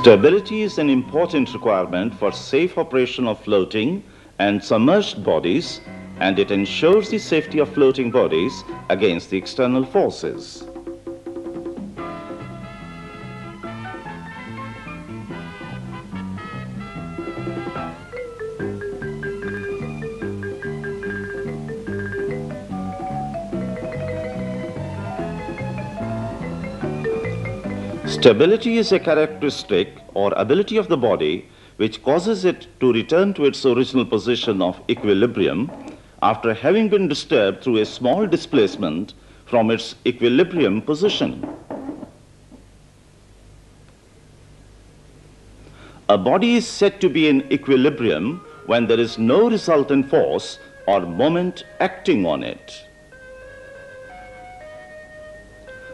Stability is an important requirement for safe operation of floating and submerged bodies, and it ensures the safety of floating bodies against the external forces. Stability is a characteristic or ability of the body which causes it to return to its original position of equilibrium after having been disturbed through a small displacement from its equilibrium position. A body is said to be in equilibrium when there is no resultant force or moment acting on it.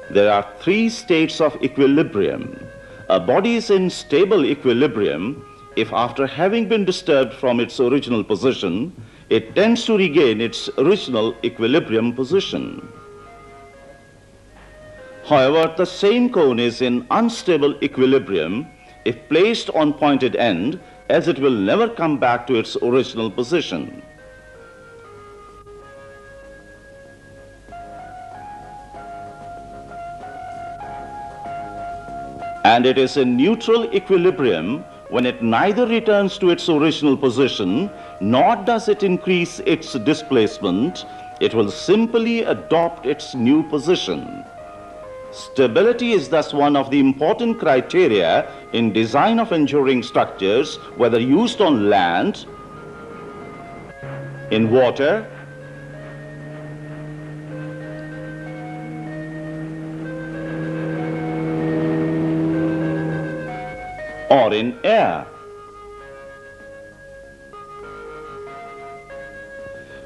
There are three states of equilibrium. A body is in stable equilibrium if, after having been disturbed from its original position, it tends to regain its original equilibrium position. However, the same cone is in unstable equilibrium if placed on pointed end, as it will never come back to its original position. And it is in neutral equilibrium when it neither returns to its original position nor does it increase its displacement. It will simply adopt its new position. Stability is thus one of the important criteria in design of enduring structures, whether used on land, in water, or in air.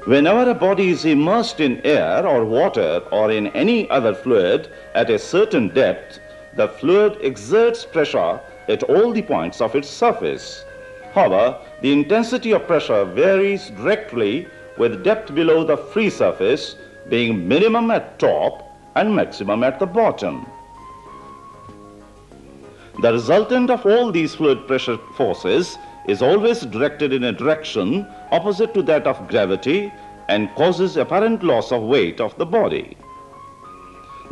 Whenever a body is immersed in air or water or in any other fluid at a certain depth, the fluid exerts pressure at all the points of its surface. However, the intensity of pressure varies directly, with depth below the free surface being minimum at top and maximum at the bottom. The resultant of all these fluid pressure forces is always directed in a direction opposite to that of gravity and causes apparent loss of weight of the body.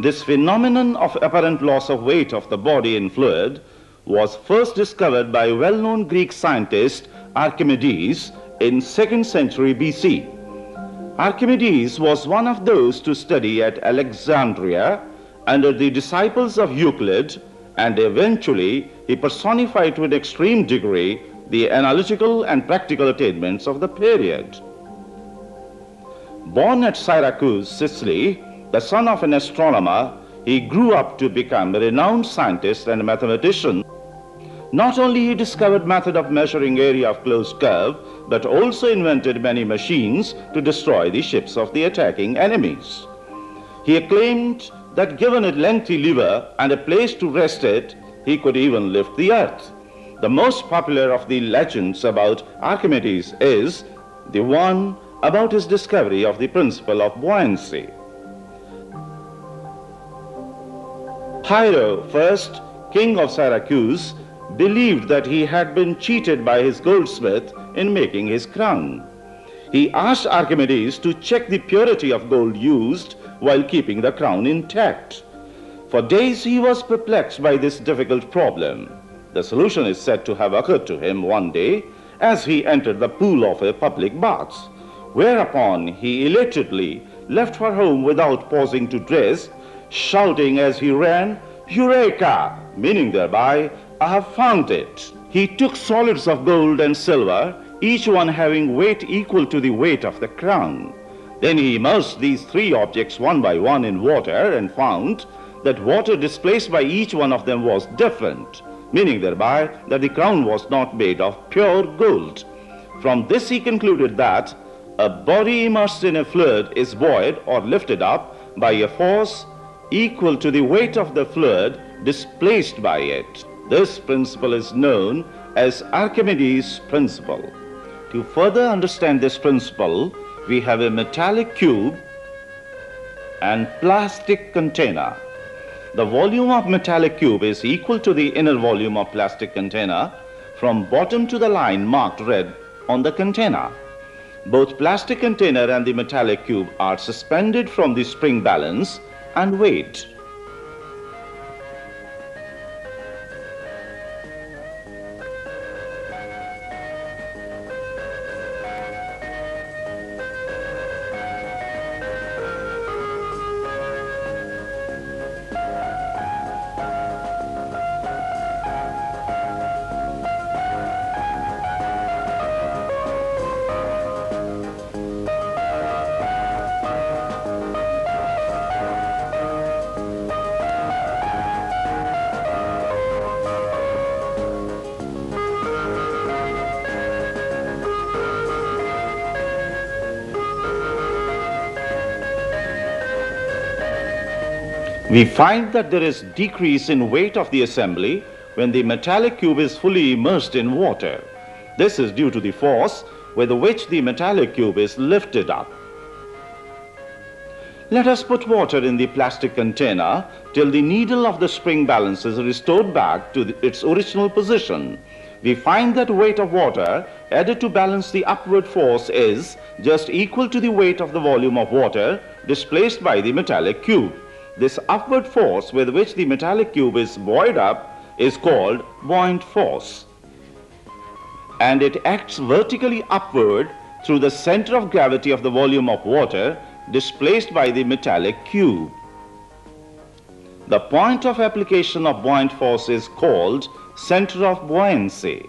This phenomenon of apparent loss of weight of the body in fluid was first discovered by well-known Greek scientist Archimedes in 2nd century BC. Archimedes was one of those to study at Alexandria under the disciples of Euclid, and eventually he personified to an extreme degree the analytical and practical attainments of the period. Born at Syracuse, Sicily, the son of an astronomer, he grew up to become a renowned scientist and mathematician. Not only he discovered method of measuring area of closed curve, but also invented many machines to destroy the ships of the attacking enemies. He claimed that given a lengthy lever and a place to rest it, he could even lift the earth. The most popular of the legends about Archimedes is the one about his discovery of the principle of buoyancy. Hiero, first king of Syracuse, believed that he had been cheated by his goldsmith in making his crown. He asked Archimedes to check the purity of gold used while keeping the crown intact. For days he was perplexed by this difficult problem. The solution is said to have occurred to him one day as he entered the pool of a public bath, whereupon he elatedly left for home without pausing to dress, shouting as he ran, "Eureka!" meaning thereby, "I have found it." He took solids of gold and silver, each one having weight equal to the weight of the crown. Then he immersed these three objects one by one in water and found that water displaced by each one of them was different, meaning thereby that the crown was not made of pure gold. From this he concluded that a body immersed in a fluid is buoyed or lifted up by a force equal to the weight of the fluid displaced by it. This principle is known as Archimedes' principle. To further understand this principle, we have a metallic cube and plastic container. The volume of metallic cube is equal to the inner volume of plastic container from bottom to the line marked red on the container. Both plastic container and the metallic cube are suspended from the spring balance and weight. We find that there is decrease in weight of the assembly when the metallic cube is fully immersed in water. This is due to the force with which the metallic cube is lifted up. Let us put water in the plastic container till the needle of the spring balance is restored back to its original position. We find that weight of water added to balance the upward force is just equal to the weight of the volume of water displaced by the metallic cube. This upward force with which the metallic cube is buoyed up is called buoyant force, and it acts vertically upward through the center of gravity of the volume of water displaced by the metallic cube. The point of application of buoyant force is called center of buoyancy.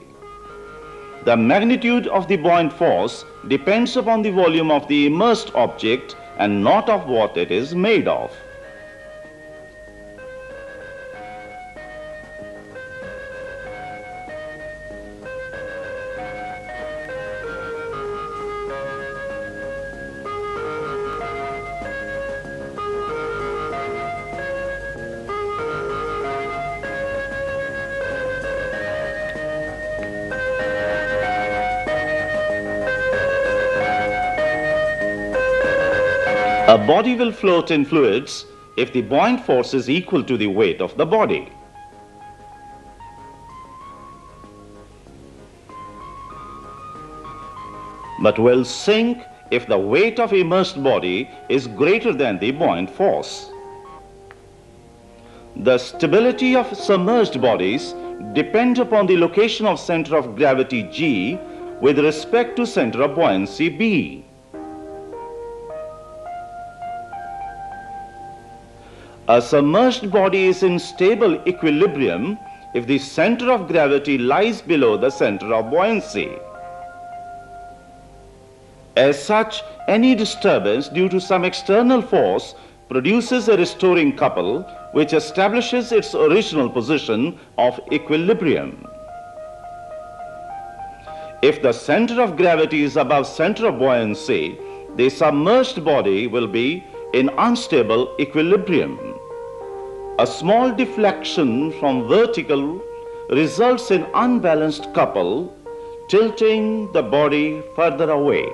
The magnitude of the buoyant force depends upon the volume of the immersed object and not of what it is made of. A body will float in fluids if the buoyant force is equal to the weight of the body. But will sink if the weight of immersed body is greater than the buoyant force. The stability of submerged bodies depends upon the location of center of gravity G with respect to center of buoyancy B. A submerged body is in stable equilibrium if the center of gravity lies below the center of buoyancy. As such, any disturbance due to some external force produces a restoring couple which establishes its original position of equilibrium. If the center of gravity is above center of buoyancy, the submerged body will be in unstable equilibrium. A small deflection from vertical results in unbalanced couple, tilting the body further away.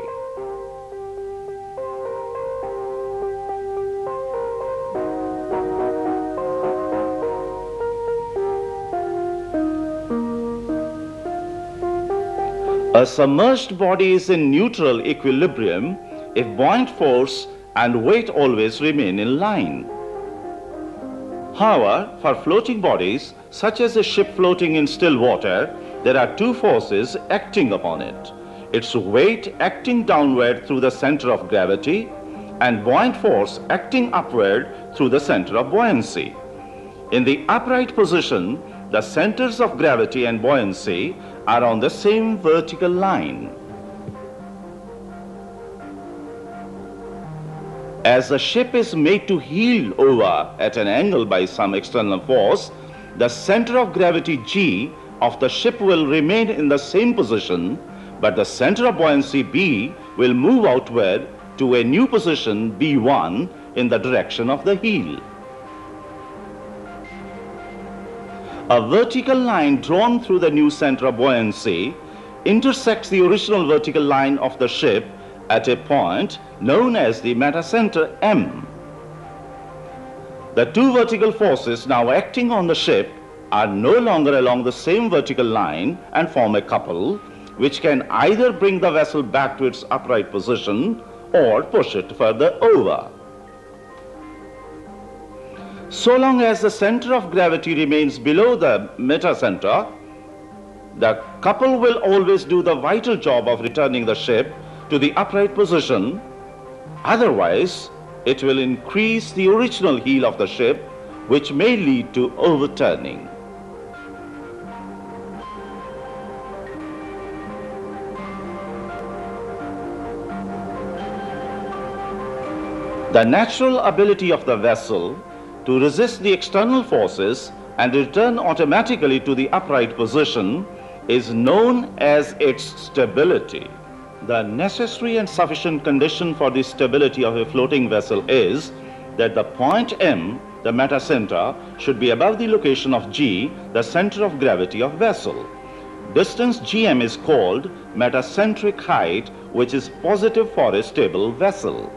A submerged body is in neutral equilibrium if buoyant force and weight always remain in line. However, for floating bodies, such as a ship floating in still water, there are two forces acting upon it. Its weight acting downward through the center of gravity and buoyant force acting upward through the center of buoyancy. In the upright position, the centers of gravity and buoyancy are on the same vertical line. As the ship is made to heel over at an angle by some external force, the center of gravity G of the ship will remain in the same position, but the center of buoyancy B will move outward to a new position B1 in the direction of the heel. A vertical line drawn through the new center of buoyancy intersects the original vertical line of the ship at a point known as the metacenter M. The two vertical forces now acting on the ship are no longer along the same vertical line and form a couple, which can either bring the vessel back to its upright position or push it further over. So long as the center of gravity remains below the metacenter, the couple will always do the vital job of returning the ship to the upright position. Otherwise, it will increase the original heel of the ship, which may lead to overturning. The natural ability of the vessel to resist the external forces and return automatically to the upright position is known as its stability. The necessary and sufficient condition for the stability of a floating vessel is that the point M, the metacenter, should be above the location of G, the center of gravity of vessel. Distance GM is called metacentric height, which is positive for a stable vessel.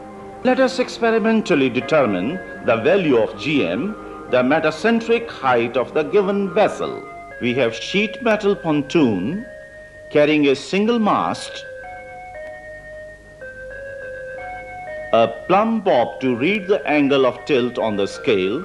Let us experimentally determine the value of GM, the metacentric height of the given vessel. We have sheet metal pontoon carrying a single mast, a plumb bob to read the angle of tilt on the scale,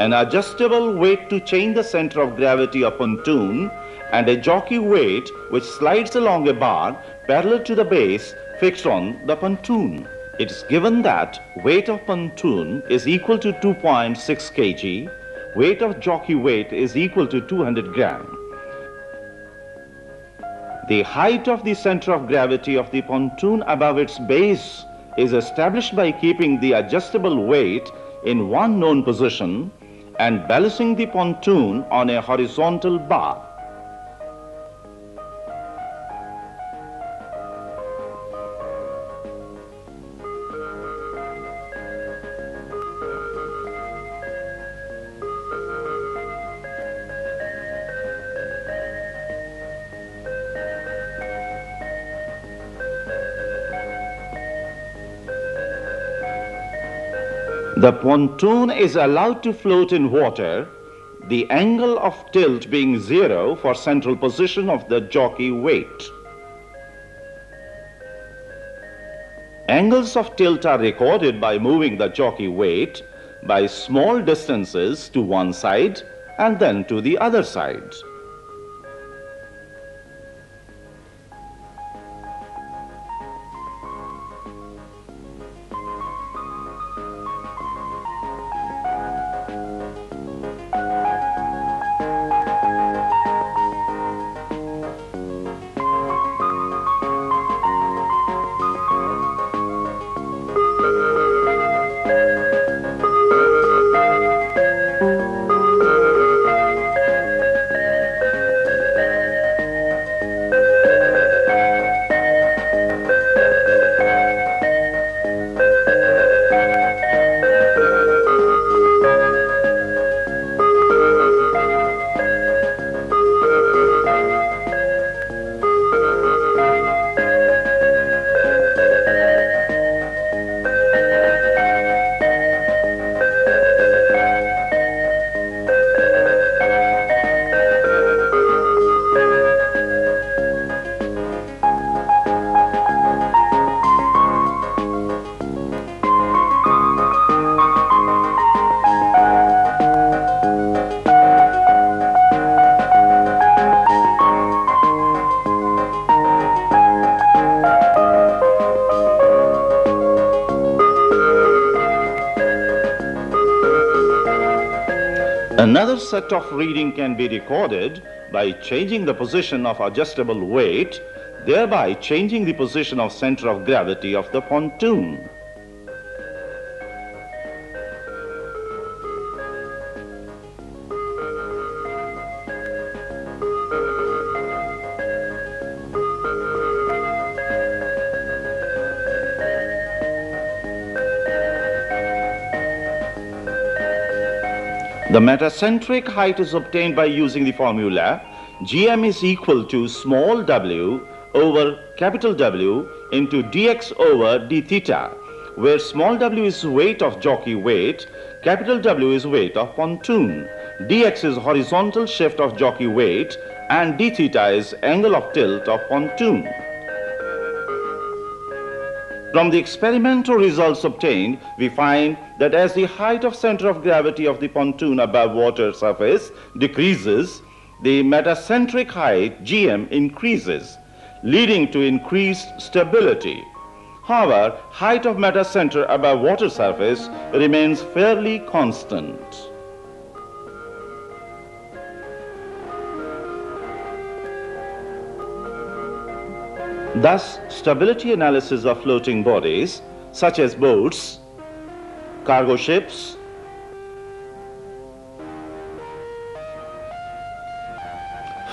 an adjustable weight to change the center of gravity of pontoon, and a jockey weight which slides along a bar parallel to the base fixed on the pontoon. It is given that weight of pontoon is equal to 2.6 kg, weight of jockey weight is equal to 200 grams. The height of the center of gravity of the pontoon above its base is established by keeping the adjustable weight in one known position and balancing the pontoon on a horizontal bar. The pontoon is allowed to float in water, the angle of tilt being 0 for central position of the jockey weight. Angles of tilt are recorded by moving the jockey weight by small distances to one side and then to the other side. Another set of reading can be recorded by changing the position of adjustable weight, thereby changing the position of center of gravity of the pontoon. The metacentric height is obtained by using the formula Gm is equal to small w over capital W into dx over d theta, where small w is weight of jockey weight, capital W is weight of pontoon, dx is horizontal shift of jockey weight, and d theta is angle of tilt of pontoon. From the experimental results obtained, we find that as the height of center of gravity of the pontoon above water surface decreases, the metacentric height Gm increases, leading to increased stability. However, height of metacenter above water surface remains fairly constant. Thus, stability analysis of floating bodies, such as boats, cargo ships,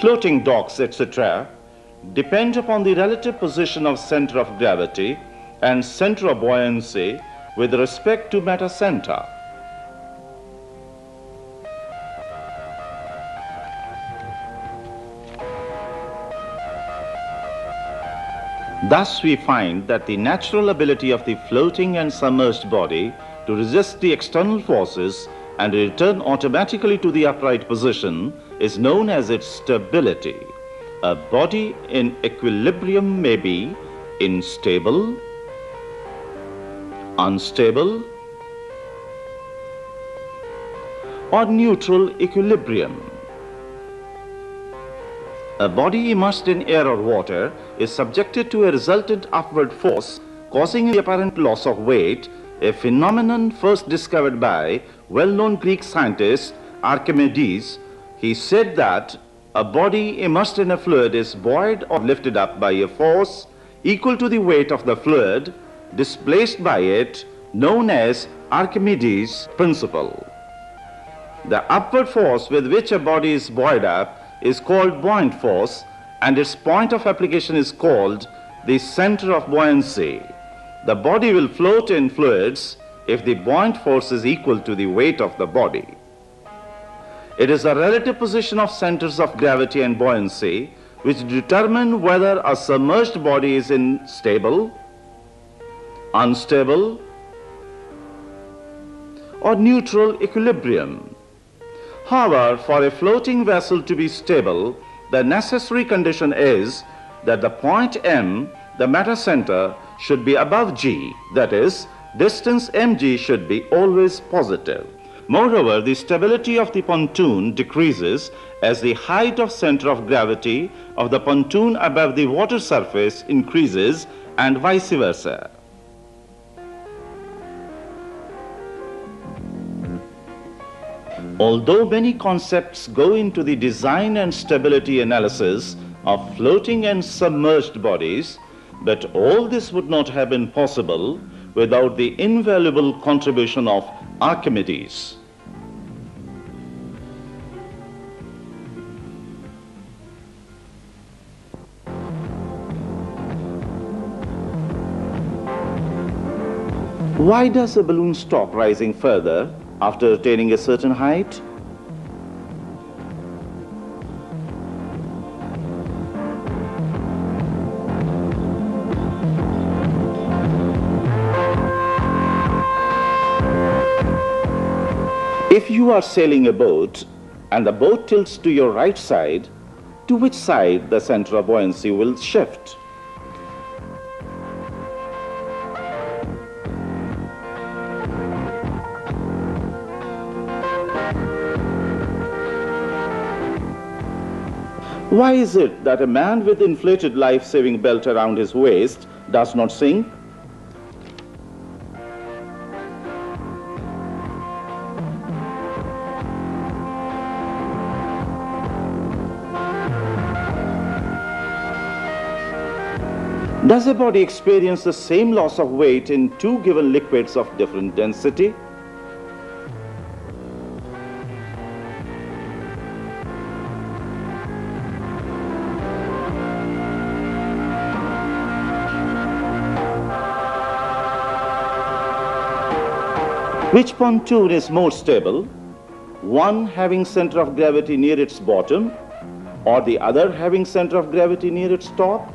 floating docks, etc., depend upon the relative position of center of gravity and center of buoyancy with respect to metacenter. Thus, we find that the natural ability of the floating and submerged body to resist the external forces and return automatically to the upright position is known as its stability. A body in equilibrium may be unstable, or neutral equilibrium. A body immersed in air or water is subjected to a resultant upward force causing the apparent loss of weight, a phenomenon first discovered by well-known Greek scientist Archimedes. He said that a body immersed in a fluid is buoyed or lifted up by a force equal to the weight of the fluid displaced by it, known as Archimedes' principle. The upward force with which a body is buoyed up is called buoyant force, and its point of application is called the center of buoyancy. The body will float in fluids if the buoyant force is equal to the weight of the body. It is the relative position of centers of gravity and buoyancy which determine whether a submerged body is in stable, unstable, or neutral equilibrium. However, for a floating vessel to be stable, the necessary condition is that the point M, the metacenter, should be above G, that is, distance mg should be always positive. Moreover, the stability of the pontoon decreases as the height of center of gravity of the pontoon above the water surface increases, and vice versa. Although many concepts go into the design and stability analysis of floating and submerged bodies, but all this would not have been possible without the invaluable contribution of Archimedes. Why does a balloon stop rising further after attaining a certain height? If you are sailing a boat and the boat tilts to your right side, to which side the center of buoyancy will shift? Why is it that a man with inflated life-saving belt around his waist does not sink? Does a body experience the same loss of weight in two given liquids of different density? Which pontoon is more stable? One having center of gravity near its bottom, or the other having center of gravity near its top?